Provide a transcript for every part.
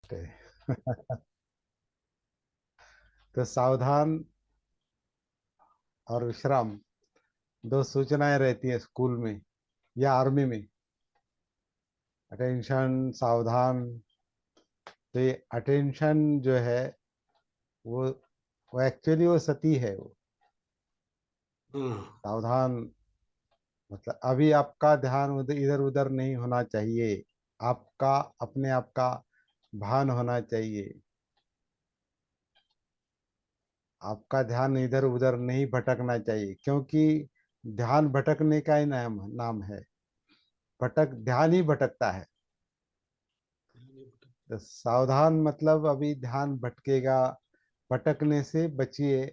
Okay. तो सावधान और विश्राम दो सूचनाएं रहती है स्कूल में या आर्मी में। अटेंशन, सावधान। तो ये अटेंशन जो है वो वो एक्चुअली वो सती है वो। हाँ। सावधान मतलब अभी आपका ध्यान उधर इधर उधर नहीं होना चाहिए। आपका अपने आप का भान होना चाहिए। आपका ध्यान इधर उधर नहीं भटकना चाहिए, क्योंकि ध्यान भटकने का ही नाम नाम है। भटक ध्यान ही भटकता है। तो सावधान मतलब अभी ध्यान भटकेगा। भटकने से बचिए।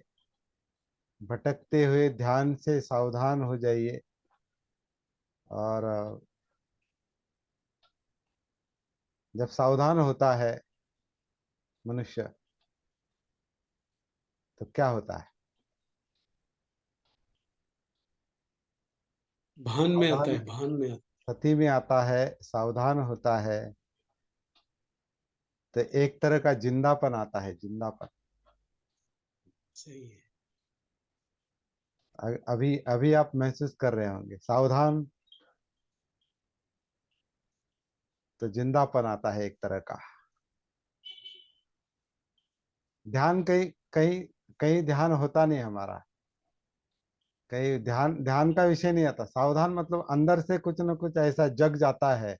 भटकते हुए ध्यान से सावधान हो जाइए। और जब सावधान होता है मनुष्य, तो क्या होता है? भान में आता सावधान है, भान में आता। सती में आता है, सावधान होता है। तो एक तरह का जिंदापन आता है, जिंदापन। सही है। अभी अभी आप महसूस कर रहे होंगे सावधान, तो जिंदापन आता है एक तरह का। ध्यान कहीं कहीं कहीं ध्यान होता नहीं हमारा। कहीं ध्यान ध्यान का विषय नहीं आता। सावधान मतलब अंदर से कुछ न कुछ ऐसा जग जाता है।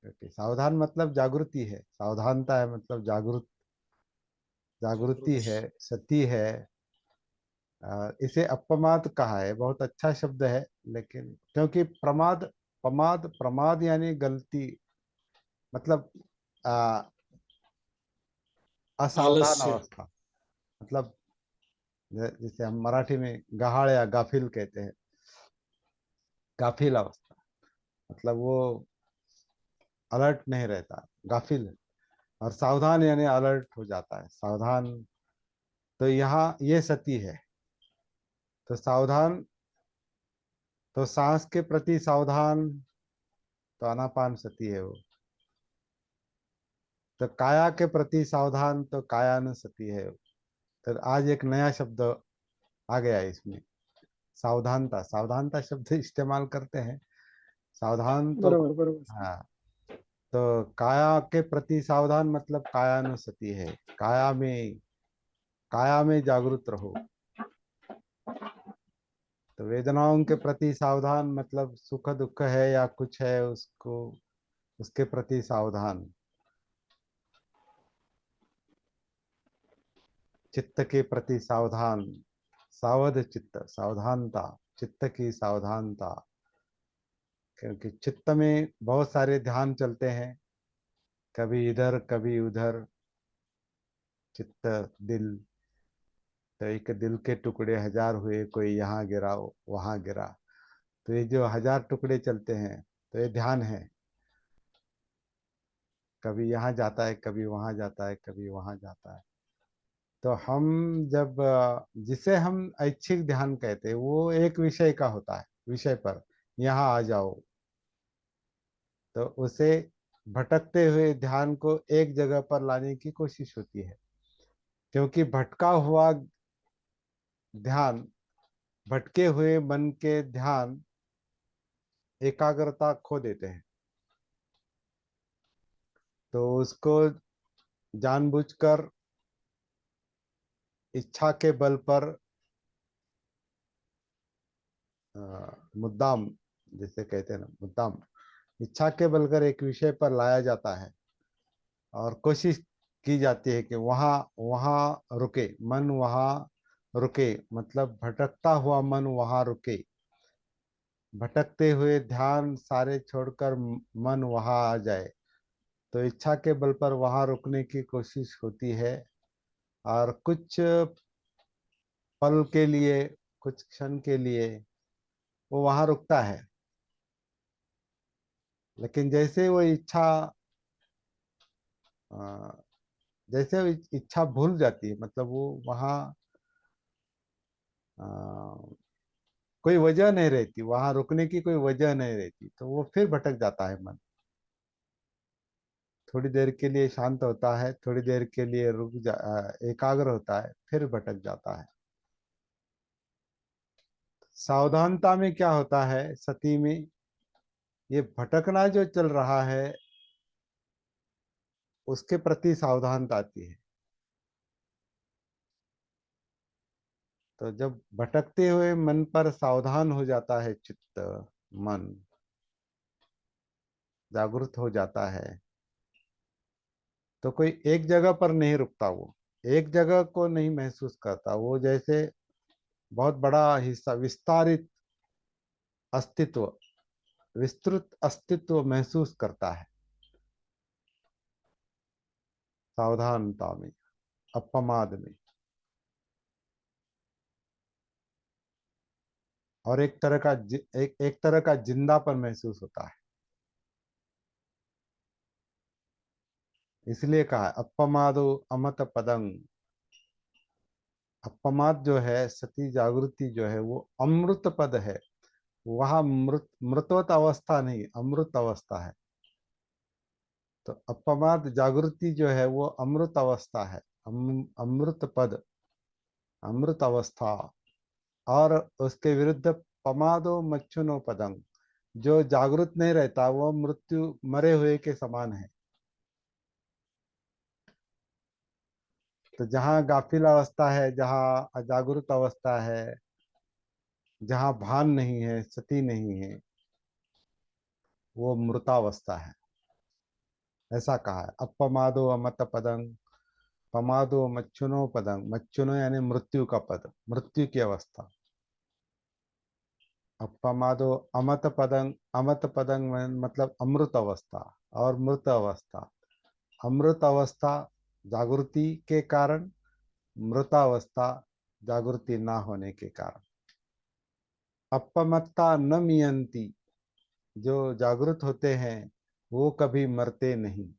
क्योंकि सावधान मतलब जागृति है, सावधानता है मतलब जागृति जागरूक। है, सती है। इसे अपमाद कहा है, बहुत अच्छा शब्द है। लेकिन क्योंकि प्रमाद, प्रमाद प्रमाद यानी गलती, मतलब आ, असावधान आलस्य। अवस्था। मतलब जिसे हम मराठी में गहाड़ या गाफिल कहते हैं। गाफिल अवस्था मतलब वो अलर्ट नहीं रहता, गाफिल है। और सावधान यानी अलर्ट हो जाता है, सावधान। तो यहाँ ये सती है। तो सावधान, तो सांस के प्रति सावधान, तो आनापान सती है वो। तो काया के प्रति सावधान, तो कायानुसती है। तो आज एक नया शब्द आ गया है इसमें, सावधानता। सावधानता शब्द इस्तेमाल करते हैं, सावधान तो। बरोबर बरोबर। हाँ। तो काया के प्रति सावधान मतलब कायानुसती है। काया में काया में जागरूक रहो। तो वेदनाओं के प्रति सावधान मतलब सुख दुख है या कुछ है उसको, उसके प्रति सावधान। चित्त के प्रति सावधान, सावध चित्त, सावधानता, चित्त की सावधानता। क्योंकि चित्त में बहुत सारे ध्यान चलते हैं, कभी इधर कभी उधर। चित्त, दिल। तो एक दिल के टुकड़े हजार हुए, कोई यहाँ गिरा वहां गिरा। तो ये जो हजार टुकड़े चलते हैं, तो ये ध्यान है। कभी यहाँ जाता है, कभी वहां जाता है, कभी वहां जाता है। तो हम जब जिसे हम ऐच्छिक ध्यान कहते हैं, वो एक विषय का होता है, विषय पर यहाँ आ जाओ। तो उसे भटकते हुए ध्यान को एक जगह पर लाने की कोशिश होती है। क्योंकि भटका हुआ ध्यान, भटके हुए मन के ध्यान एकाग्रता खो देते हैं। तो उसको जानबूझकर इच्छा के बल पर मुद्दाम, जिसे कहते हैं ना मुद्दाम, इच्छा के बल कर एक विषय पर लाया जाता है। और कोशिश की जाती है कि वहाँ वहाँ रुके मन, वहाँ रुके मतलब भटकता हुआ मन वहाँ रुके। भटकते हुए ध्यान सारे छोड़कर मन वहाँ आ जाए। तो इच्छा के बल पर वहाँ रुकने की कोशिश होती है। और कुछ पल के लिए, कुछ क्षण के लिए वो वहाँ रुकता है। लेकिन जैसे वो इच्छा अ, जैसे वो इच्छा भूल जाती है, मतलब वो वहाँ अ, कोई वजह नहीं रहती, वहां रुकने की कोई वजह नहीं रहती, तो वो फिर भटक जाता है मन। थोड़ी देर के लिए शांत होता है, थोड़ी देर के लिए एकाग्र होता है, फिर भटक जाता है। सावधानता में क्या होता है, सती में ये भटकना जो चल रहा है उसके प्रति सावधानता आती है। तो जब भटकते हुए मन पर सावधान हो जाता है चित्त, मन जागृत हो जाता है, तो कोई एक जगह पर नहीं रुकता, वो एक जगह को नहीं महसूस करता, वो जैसे बहुत बड़ा हिस्सा, विस्तारित अस्तित्व, विस्तृत अस्तित्व महसूस करता है सावधानता में, अपमाद में। और एक तरह का एक तरह का जिंदापन महसूस होता है। इसलिए कहा है अपमादो अमत पदंग। अपमाद जो है, सती जागृति जो है, वो अमृत पद है। वहां मृतवत अवस्था नहीं, अमृत अवस्था है। तो अपमाद जागृति जो है वो अमृत अवस्था है, अमृत पद, अमृत अवस्था। और उसके विरुद्ध पमादो मच्छुनो पदंग, जो जागृत नहीं रहता वो मृत्यु, मरे हुए के समान है। तो जहाँ गाफिल अवस्था है, जहाँ अजागृत अवस्था है, जहाँ भान नहीं है, सती नहीं है, वो मृतावस्था है। ऐसा कहा है अपमादो अमत पदंग, पमादो मच्छुनो पदंग। मच्छुनो यानी मृत्यु का पद, मृत्यु की अवस्था। अपमादो अमत पदंग, अमत पदंग मतलब अमृत अवस्था और मृत अवस्था। अमृत अवस्था जागृति के कारण, मृतावस्था जागृति ना होने के कारण। अपमत्ता न मियंती, जो जागृत होते हैं वो कभी मरते नहीं।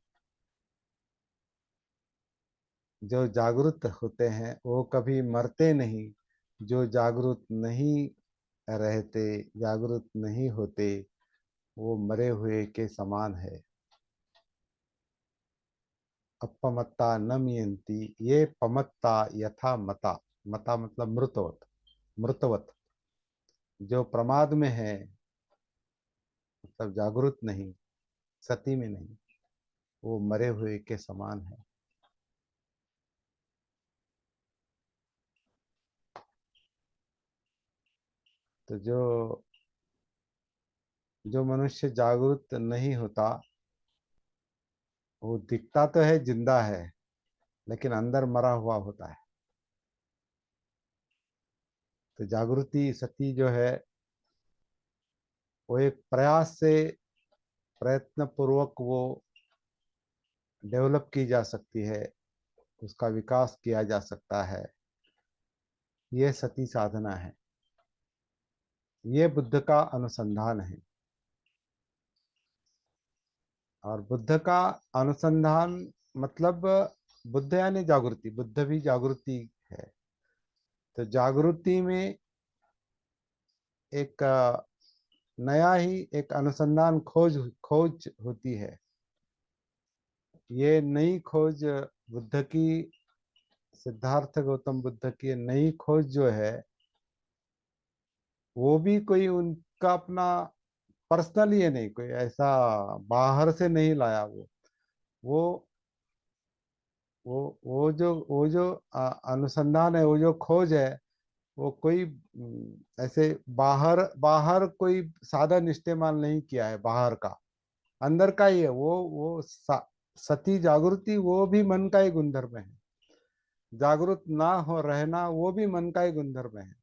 जो जागृत होते हैं वो कभी मरते नहीं। जो जागृत नहीं रहते, जागृत नहीं होते, वो मरे हुए के समान है। अपमत्ता न मियंती, ये पमत्ता यथा मता। मता मतलब मृतवत, मृतवत। जो प्रमाद में है, मतलब जागृत नहीं, सती में नहीं, वो मरे हुए के समान है। तो जो जो मनुष्य जागृत नहीं होता, वो दिखता तो है जिंदा है, लेकिन अंदर मरा हुआ होता है। तो जागृति सती जो है, वो एक प्रयास से, प्रयत्न पूर्वक वो डेवलप की जा सकती है, उसका विकास किया जा सकता है। ये सती साधना है, ये बुद्ध का अनुसंधान है। और बुद्ध का अनुसंधान मतलब, बुद्ध यानी जागृति, बुद्ध भी जागृति है। तो जागृति में एक नया ही एक अनुसंधान, खोज खोज होती है। ये नई खोज बुद्ध की, सिद्धार्थ गौतम बुद्ध की नई खोज जो है, वो भी कोई उनका अपना पर्सनल ही है, नहीं कोई ऐसा बाहर से नहीं लाया। वो वो जो अनुसंधान है, वो जो खोज है, वो कोई ऐसे बाहर बाहर कोई साधन इस्तेमाल नहीं किया है, बाहर का, अंदर का ही है। सती जागृति वो भी मन का ही गुणधर्म है। जागृत ना हो रहना वो भी मन का ही गुणधर्म है।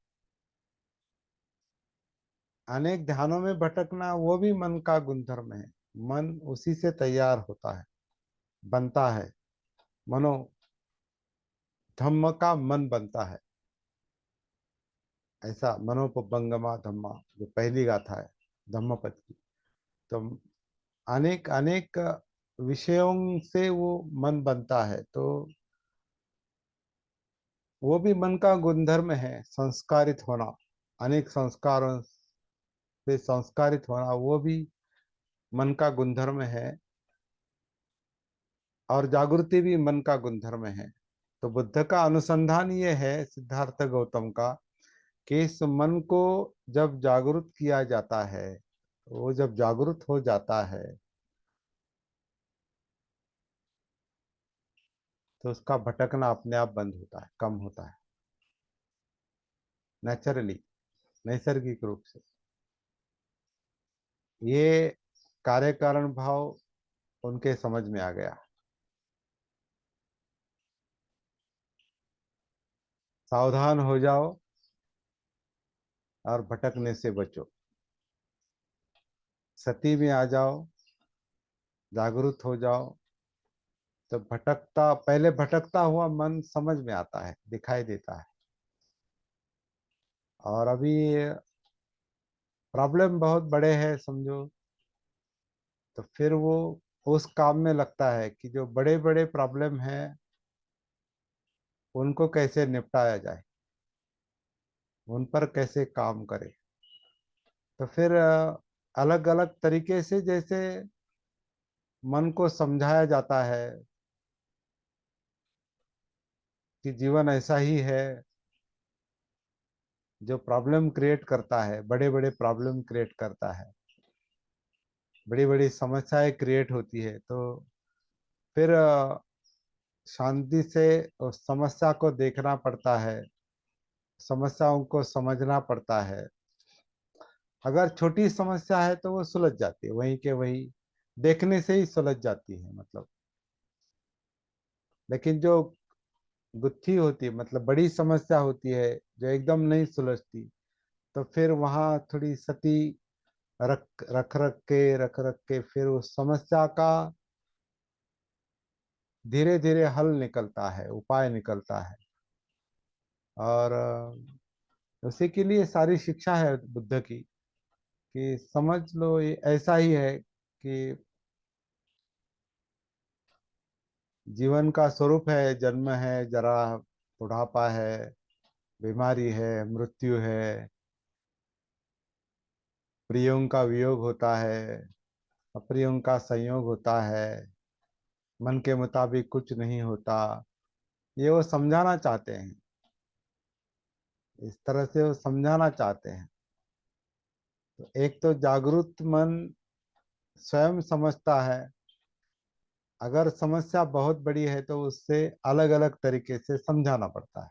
अनेक ध्यानों में भटकना वो भी मन का गुणधर्म है। मन उसी से तैयार होता है, बनता है। मनो धम्म का मन बनता है। ऐसा मनोपबंगमा धम्मा, जो पहली गाथा है धम्मपद की। तो अनेक अनेक विषयों से वो मन बनता है। तो वो भी मन का गुणधर्म है, संस्कारित होना। अनेक संस्कारों से संस्कारित होना वो भी मन का गुणधर्म है। और जागृति भी मन का गुणधर्म है। तो बुद्ध का अनुसंधान ये है, सिद्धार्थ गौतम का, कि इस मन को जब जागृत किया जाता है, वो जब जागृत हो जाता है तो उसका भटकना अपने आप बंद होता है, कम होता है, नेचुरली, नैसर्गिक रूप से। ये कार्य कारण भाव उनके समझ में आ गया। सावधान हो जाओ और भटकने से बचो। सती में आ जाओ, जागरूक हो जाओ। तो भटकता, पहले भटकता हुआ मन समझ में आता है, दिखाई देता है। और अभी प्रॉब्लम बहुत बड़े हैं समझो, तो फिर वो उस काम में लगता है कि जो बड़े बड़े प्रॉब्लम हैं उनको कैसे निपटाया जाए, उन पर कैसे काम करे। तो फिर अलग अलग तरीके से जैसे मन को समझाया जाता है कि जीवन ऐसा ही है, जो प्रॉब्लम क्रिएट करता है, बड़े बड़े प्रॉब्लम क्रिएट करता है, बड़ी बड़ी समस्याएं क्रिएट होती है। तो फिर शांति से उस समस्या को देखना पड़ता है, समस्याओं को समझना पड़ता है। अगर छोटी समस्या है तो वो सुलझ जाती है, वहीं के वहीं देखने से ही सुलझ जाती है मतलब। लेकिन जो गुत्थी होती है, मतलब बड़ी समस्या होती है जो एकदम नहीं सुलझती, तो फिर वहाँ थोड़ी सती रख रख रख के फिर उस समस्या का धीरे धीरे हल निकलता है, उपाय निकलता है। और उसी के लिए सारी शिक्षा है बुद्ध की, कि समझ लो ये ऐसा ही है कि जीवन का स्वरूप है, जन्म है, जरा, बुढ़ापा है, बीमारी है, मृत्यु है, प्रियों का वियोग होता है, अप्रियों का संयोग होता है, मन के मुताबिक कुछ नहीं होता। ये वो समझाना चाहते हैं, इस तरह से वो समझाना चाहते हैं। तो एक तो जागरूक मन स्वयं समझता है, अगर समस्या बहुत बड़ी है तो उससे अलग अलग तरीके से समझाना पड़ता है।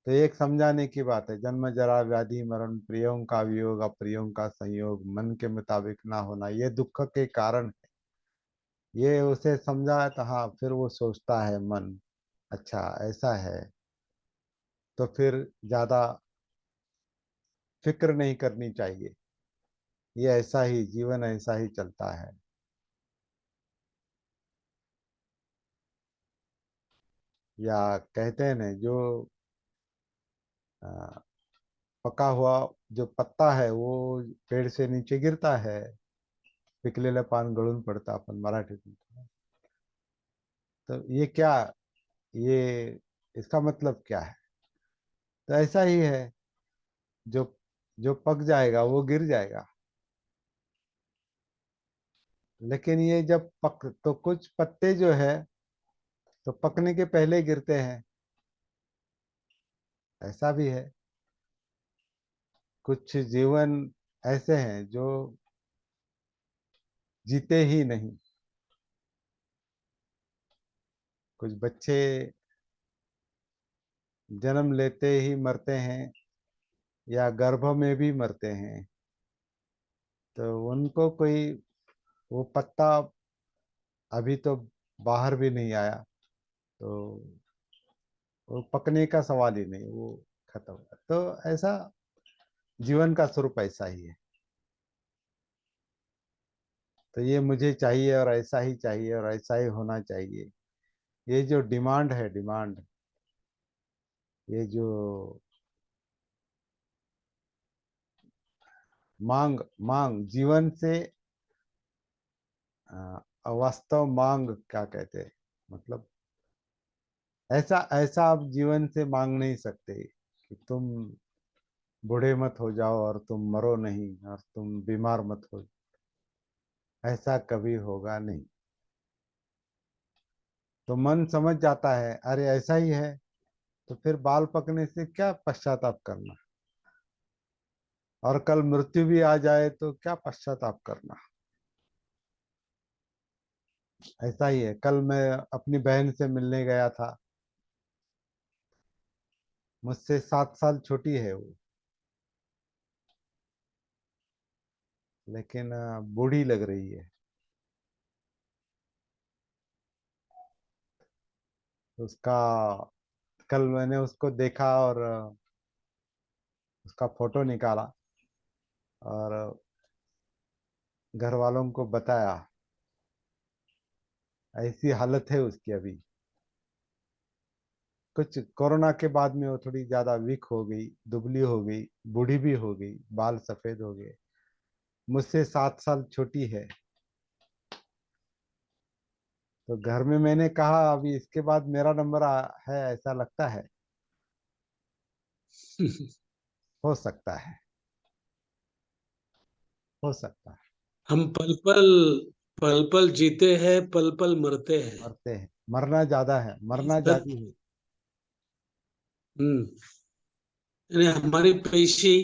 तो एक समझाने की बात है, जन्म जरा व्याधि मरण, प्रियों का वियोग, अप्रियों का संयोग, मन के मुताबिक ना होना, ये दुख के कारण है। ये उसे समझा तो हाँ, फिर वो सोचता है मन, अच्छा ऐसा है, तो फिर ज्यादा फिक्र नहीं करनी चाहिए, ये ऐसा ही जीवन ऐसा ही चलता है। या कहते हैं ना, जो अ, पका हुआ जो पत्ता है वो पेड़ से नीचे गिरता है, पिकलेलं पान गळून पड़ता, अपन मराठीत म्हणतो। तो ये क्या, ये इसका मतलब क्या है? तो ऐसा ही है, जो जो पक जाएगा वो गिर जाएगा। लेकिन ये जब पक, तो कुछ पत्ते जो है तो पकने के पहले गिरते हैं, ऐसा भी है। कुछ जीवन ऐसे हैं जो जीते ही नहीं। कुछ बच्चे जन्म लेते ही मरते हैं, या गर्भ में भी मरते हैं। तो उनको कोई, वो पत्ता अभी तो बाहर भी नहीं आया, तो वो पकने का सवाल ही नहीं, वो खत्म हो गया। तो ऐसा जीवन का स्वरूप ऐसा ही है। तो ये मुझे चाहिए और ऐसा ही चाहिए और ऐसा ही होना चाहिए, ये जो डिमांड है, डिमांड, ये जो मांग, मांग जीवन से, अवास्तव मांग क्या कहते हैं, मतलब ऐसा ऐसा आप जीवन से मांग नहीं सकते कि तुम बूढ़े मत हो जाओ और तुम मरो नहीं और तुम बीमार मत हो। ऐसा कभी होगा नहीं। तो मन समझ जाता है अरे ऐसा ही है, तो फिर बाल पकने से क्या पश्चाताप करना, और कल मृत्यु भी आ जाए तो क्या पश्चाताप करना। ऐसा ही है। कल मैं अपनी बहन से मिलने गया था, मुझसे 7 साल छोटी है वो, लेकिन बूढ़ी लग रही है। उसका कल मैंने उसको देखा और उसका फोटो निकाला और घर वालों को बताया, ऐसी हालत है उसकी अभी। कुछ कोरोना के बाद में वो थोड़ी ज्यादा वीक हो गई, दुबली हो गई, बूढ़ी भी हो गई, बाल सफेद हो गए। मुझसे 7 साल छोटी है। तो घर में मैंने कहा अभी इसके बाद मेरा नंबर है ऐसा लगता है। हो सकता है, हो सकता है। हम पल पल जीते हैं, पल पल मरते हैं। मरते हैं, मरना ज्यादा है, ये मरना सच। ज्यादा है। हम्म। यानी हमारी पेशी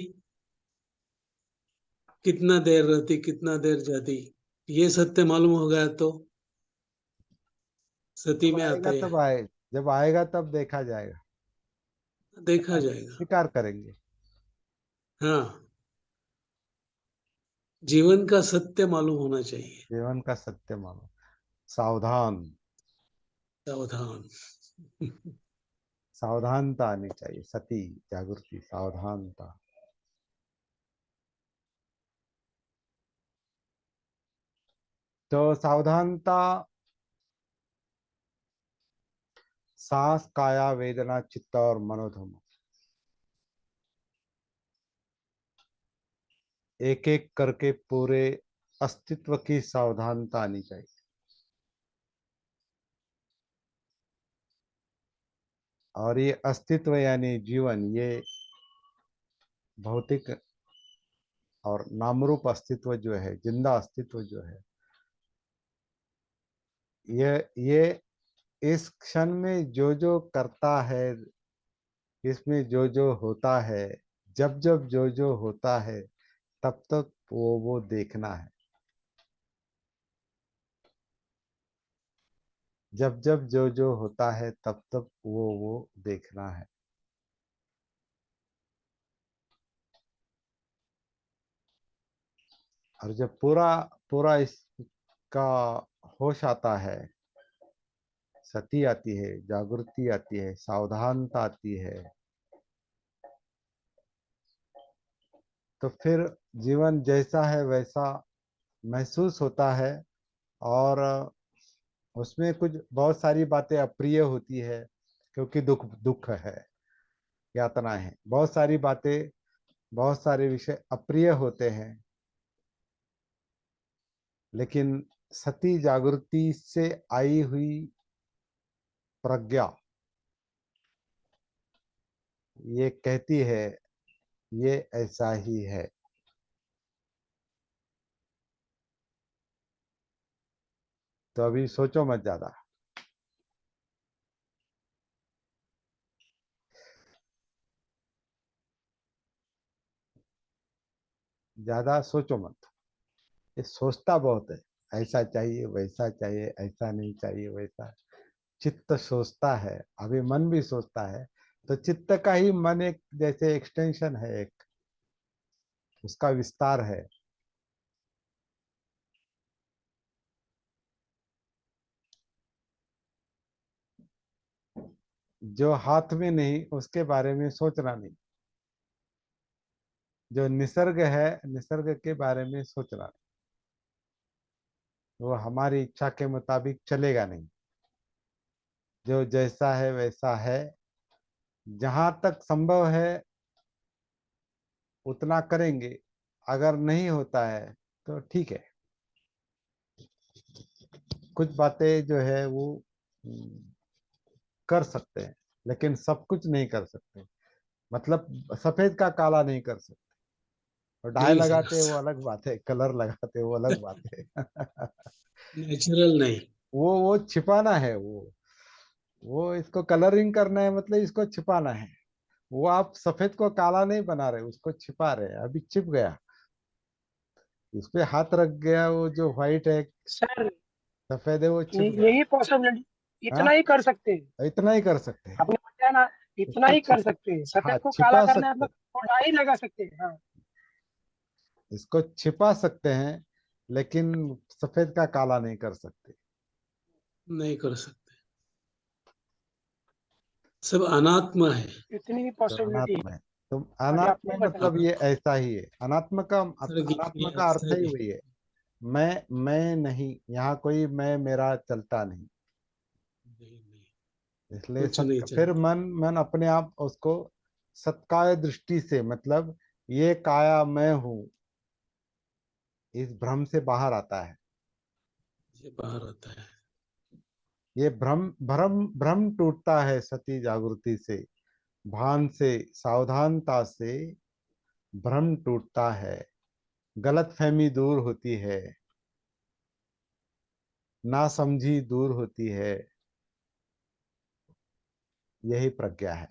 कितना देर रहती, कितना देर जाती, ये सत्य मालूम हो गया तो सती जब में आता आएगा है। तब आए, जब आएगा तब देखा जाएगा, देखा जाएगा। स्वीकार करेंगे। हाँ। जीवन का सत्य मालूम होना चाहिए। जीवन का सत्य मानो, सावधान, सावधान। सावधानता आनी चाहिए, सती, जागृति, सावधानता। तो सावधानता, सांस, काया, वेदना, चित्त और मनोधर्म, एक एक करके पूरे अस्तित्व की सावधानता आनी चाहिए। और ये अस्तित्व यानी जीवन, ये भौतिक और नामरूप अस्तित्व जो है, जिंदा अस्तित्व जो है, ये इस क्षण में जो जो करता है, इसमें जो जो होता है, जब जब जो जो होता है, तब तक वो देखना है। जब जब जो जो होता है तब तक वो देखना है। और जब पूरा पूरा इसका होश आता है, सती आती है, जागृति आती है, सावधानता आती है, तो फिर जीवन जैसा है वैसा महसूस होता है। और उसमें कुछ बहुत सारी बातें अप्रिय होती है, क्योंकि दुख दुख है, यातना है, बहुत सारी बातें, बहुत सारे विषय अप्रिय होते हैं। लेकिन सती जागृति से आई हुई प्रज्ञा ये कहती है ये ऐसा ही है। तो अभी सोचो मत ज्यादा, ज्यादा सोचो मत। ये सोचता बहुत है, ऐसा चाहिए, वैसा चाहिए, ऐसा नहीं चाहिए, वैसा। चित्त सोचता है, अभी मन भी सोचता है। तो चित्त का ही मन एक जैसे एक्सटेंशन है, एक उसका विस्तार है। जो हाथ में नहीं उसके बारे में सोचना नहीं, जो निसर्ग है निसर्ग के बारे में सोचना नहीं, वो हमारी इच्छा के मुताबिक चलेगा नहीं। जो जैसा है वैसा है, जहां तक संभव है उतना करेंगे, अगर नहीं होता है तो ठीक है। कुछ बातें जो है वो कर सकते हैं, लेकिन सब कुछ नहीं कर सकते। मतलब सफेद का काला नहीं कर सकते। और डाई नहीं सर। लगाते हैं वो अलग बात है, कलर लगाते हैं वो अलग बात है। नेचुरल नहीं। वो छिपाना है वो। वो इसको कलरिंग करना है, मतलब इसको छिपाना है। वो आप सफेद को काला नहीं बना रहे, उसको छिपा रहे हैं। अभी छिप गया, उस पे हाथ रख गया, वो जो व्हाइट है सर सफेद है वो छिप गया। यही पॉसिबिलिटी, इतना हाँ, ही कर सकते हैं। इतना ही कर सकते हैं। आपने बताया ना, इतना इसको ही कर छिप सकते हैं। हाँ, सफेद को काला छिपा करना है सकते मतलब हैं। थोड़ा ही लगा सकते हैं। हाँ इसको छिपा सकते हैं, लेकिन सफेद का काला नहीं कर सकते। नहीं कर सकते। सब अनात्मा है। इतनी ही तो पॉसिबिलिटी अनात्म है। है। तो अभी अनात्म आपने मतलब बताया। ये ऐसा ही है। सर अनात्म का अर्थ ही वही है। मैं नहीं, यहाँ कोई मैं मेरा चलता नहीं। नहीं नहीं, इसलिए कुछ नहीं फिर चलता। मन मन अपने आप उसको सत्काय दृष्टि से, मतलब ये काया मैं हूँ, इस भ्रम से बाहर आता है। ये बाहर आता है। ये भ्रम भ्रम भ्रम टूटता है सती जागृति से, भान से, सावधानता से भ्रम टूटता है, गलतफहमी दूर होती है, नासमझी दूर होती है। यही प्रज्ञा है,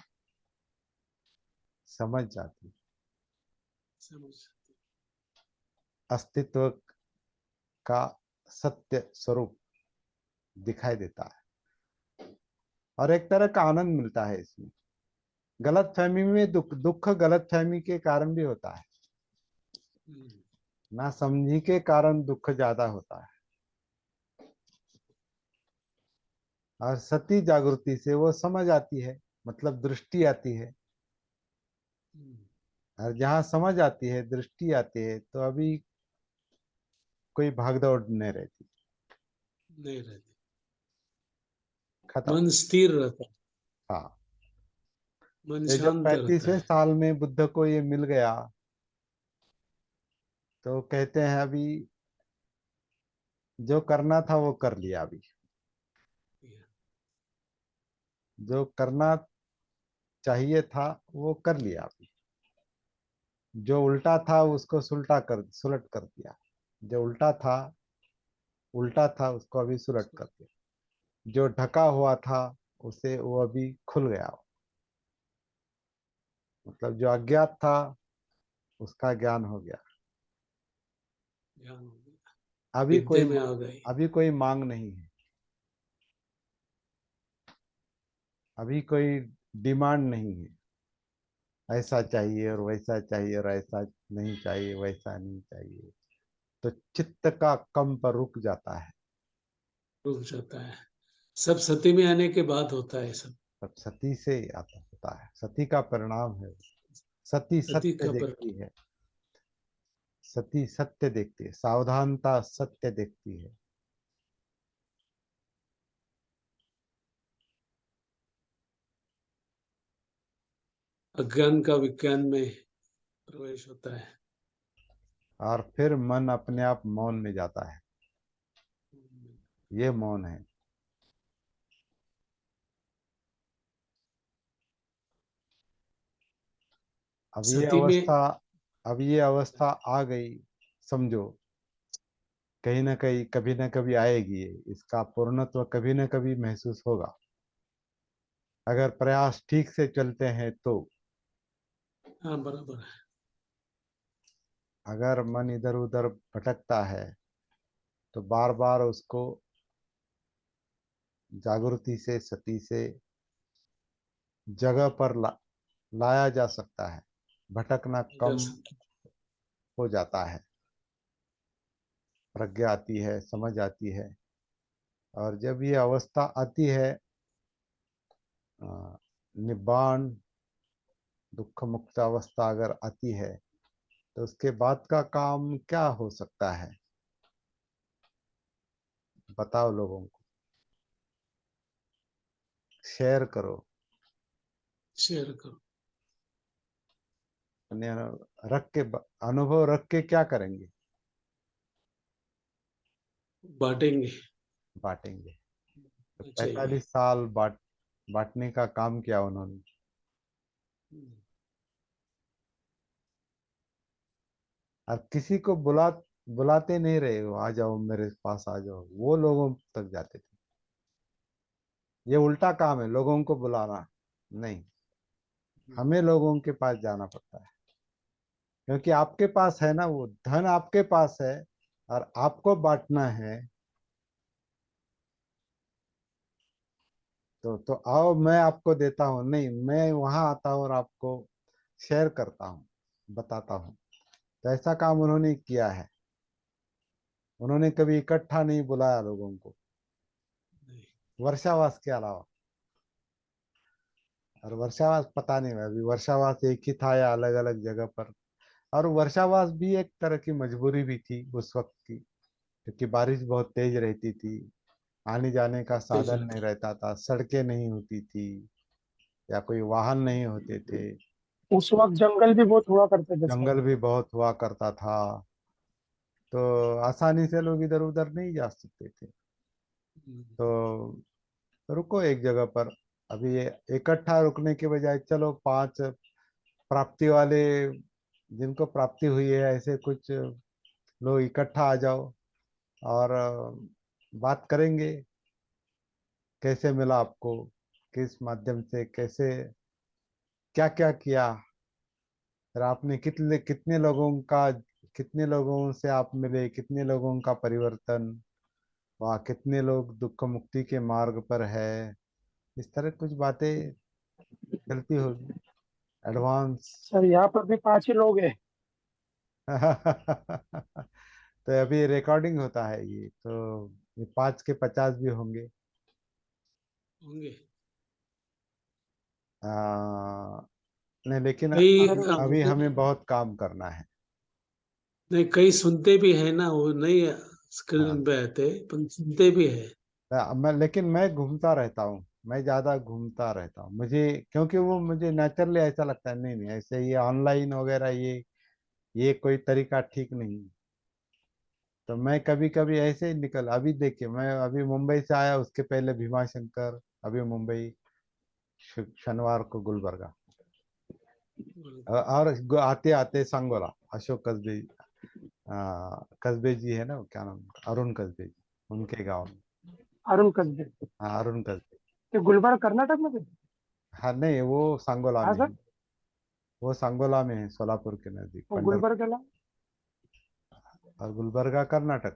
समझ जाती, समझ। अस्तित्व का सत्य स्वरूप दिखाई देता है, और एक तरह का आनंद मिलता है इसमें। गलतफहमी में दुख, दुख गलतफहमी के कारण भी होता है, हम्म, नासमझी के कारण दुख ज्यादा होता है। और सती जागृति से वो समझ आती है, मतलब दृष्टि आती है। हम्म, और जहाँ समझ आती है, दृष्टि आती है, तो अभी कोई भागदौड़ नहीं रहती। नहीं रहती। खत्म। मन स्थिर रहता है। हाँ। मन ये जब शांत रहता 35वें है। साल में बुद्ध को ये मिल गया, तो कहते हैं अभी जो करना था वो कर लिया। अभी जो करना चाहिए था वो कर लिया। अभी जो उल्टा था उसको सुलट कर दिया। जो उल्टा था उसको अभी सुलट कर दिया। जो ढका हुआ था उसे वो अभी खुल गया। मतलब जो अज्ञात था उसका ज्ञान हो गया। ज्ञान हो गया। अभी कोई विद्या में आ गई। अभी कोई मांग नहीं है। अभी कोई डिमांड नहीं है, ऐसा चाहिए और वैसा चाहिए, और ऐसा नहीं चाहिए, वैसा नहीं चाहिए। तो चित्त का कंप रुक जाता है। रुक जाता है। सब सती में आने के बाद होता है सब। तब सती से आता होता है, सती का परिणाम है। सती सती सत्य का पर देखती है। सती सत्य देखती है, सावधानता सत्य देखती है। अज्ञान का विज्ञान में प्रवेश होता है। और फिर मन अपने आप मौन में जाता है। ये मौन है। अब ये सती में। अवस्था अब ये अवस्था आ गई, समझो। कहीं ना कहीं कभी ना कभी आएगी ये। इसका पूर्णत्व कभी ना कभी महसूस होगा, अगर प्रयास ठीक से चलते हैं तो। हाँ बराबर है। अगर मन इधर उधर भटकता है तो बार बार उसको जागृति से, सती से जगह पर लाया जा सकता है। भटकना जा कम सकता। हो जाता है। प्रज्ञा आती है, समझ आती है। और जब ये अवस्था आती है, निब्बाण दुख मुक्त अवस्था अगर आती है, तो उसके बाद का काम क्या हो सकता है? बताओ लोगों को, शेयर करो। शेयर करो। अपने रख के अनुभव रख के क्या करेंगे? बांटेंगे। बांटेंगे। तो चाहिए। 45 साल बांटने का काम किया उन्होंने। और किसी को बुलाते नहीं रहे, हो आ जाओ मेरे पास, आ जाओ, वो लोगों तक जाते थे। ये उल्टा काम है, लोगों को बुलाना नहीं, हमें लोगों के पास जाना पड़ता है, क्योंकि आपके पास है ना, वो धन आपके पास है और आपको बांटना है। तो आओ मैं आपको देता हूँ, नहीं, मैं वहां आता हूँ और आपको शेयर करता हूँ, बताता हूँ। तो ऐसा काम उन्होंने किया है, उन्होंने कभी इकट्ठा नहीं बुलाया लोगों को, नहीं। वर्षावास के अलावा। और वर्षावास पता नहीं, अभी वर्षावास एक ही था या अलग अलग जगह पर। और वर्षावास भी एक तरह की मजबूरी भी थी उस वक्त की, क्योंकि बारिश बहुत तेज रहती थी, आने जाने का तेज साधन नहीं रहता रहता था, सड़कें नहीं होती थी या कोई वाहन नहीं होते थे, उस वक्त जंगल भी बहुत हुआ करते थे सर। जंगल भी बहुत हुआ करता था, तो आसानी से लोग इधर उधर नहीं जा सकते थे। हम्म। तो रुको एक जगह पर, अभी ये इकट्ठा रुकने के बजाय चलो पांच प्राप्ति वाले, जिनको प्राप्ति हुई है, ऐसे कुछ लोग इकट्ठा आ जाओ और बात करेंगे, कैसे मिला आपको, किस माध्यम से, कैसे, क्या क्या किया, फिर आपने कितने कितने लोगों का, कितने लोगों से आप मिले, कितने लोगों का परिवर्तन, वहाँ कितने लोग दुख मुक्ति के मार्ग पर है, इस तरह कुछ बातें चलती होगी, एडवांस। सर यहाँ पर भी 5 ही लोग हैं। तो अभी रिकॉर्डिंग होता है ये, तो ये 5 के 50 भी होंगे। होंगे। आ, नहीं लेकिन कई सर अभी हम- हमें बहुत काम करना है। नहीं, कई सुनते भी है ना, वो नहीं हाँ, स्क्रीन पे आते, पर सुनते भी है। लेकिन मैं घूमता रहता हूँ, मैं ज्यादा घूमता रहता हूँ, मुझे, क्योंकि वो मुझे नेचुरली ऐसा लगता है, नहीं नहीं ऐसे ये ऑनलाइन वगैरह ये कोई तरीका ठीक नहीं। तो मैं कभी कभी ऐसे ही निकल, अभी देखिए मैं अभी मुंबई से आया, उसके पहले भीमा शंकर, अभी मुंबई, शनिवार को गुलबर्गा, और आते आते सांगोला, अशोक कस्बे, कस्बे जी है ना, वो क्या नाम उनका? अरुण कस्बे जी, उनके गांव में। अरुण कसबे। हाँ, अरुण कस्बे। ये गुलबर्ग कर्नाटक में थे? हाँ नहीं, वो सांगोला हाँ में सर। है, वो सांगोला में है, सोलापुर के नजदीक वो पंडर, गुलबर्ग है ना? और गुलबर्गा कर्नाटक।